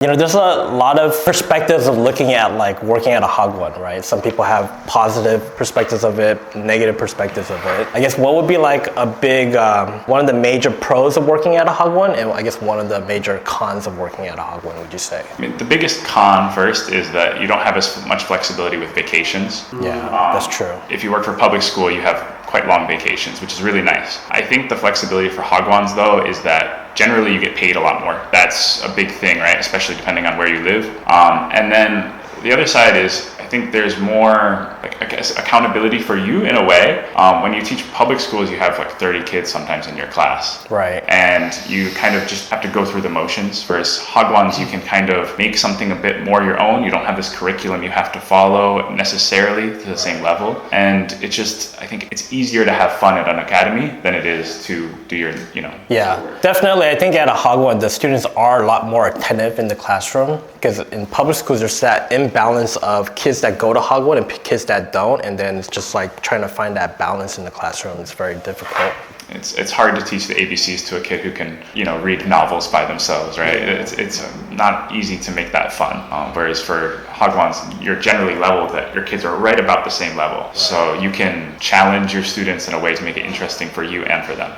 There's a lot of perspectives of looking at like working at a Hakwon, right? Some people have positive perspectives of it, negative perspectives of it. I guess what would be like a big, one of the major pros of working at a Hakwon, and I guess one of the major cons of working at a Hakwon, would you say? I mean, the biggest con first is that you don't have as much flexibility with vacations. Yeah, that's true. If you work for public school, you have quite long vacations, which is really nice. I think the flexibility for Hagwons though is that generally you get paid a lot more. That's a big thing, right? Especially depending on where you live. And then the other side is, I think there's more, like, I guess, accountability for you in a way. When you teach public schools, you have like 30 kids sometimes in your class. Right. And you kind of just have to go through the motions. Whereas Hagwons, you can kind of make something a bit more your own. You don't have this curriculum you have to follow necessarily to the same level. And it's just, I think it's easier to have fun at an academy than it is to do your, Yeah, definitely. I think at a Hakwon, the students are a lot more attentive in the classroom, because in public schools, there's that imbalance of kids that go to Hakwon and kids that don't, and then it's just like trying to find that balance in the classroom. It's very difficult. It's hard to teach the ABCs to a kid who can, read novels by themselves, right? It's not easy to make that fun. Whereas for Hagwons, you're generally leveled that your kids are right about the same level. Right. So you can challenge your students in a way to make it interesting for you and for them.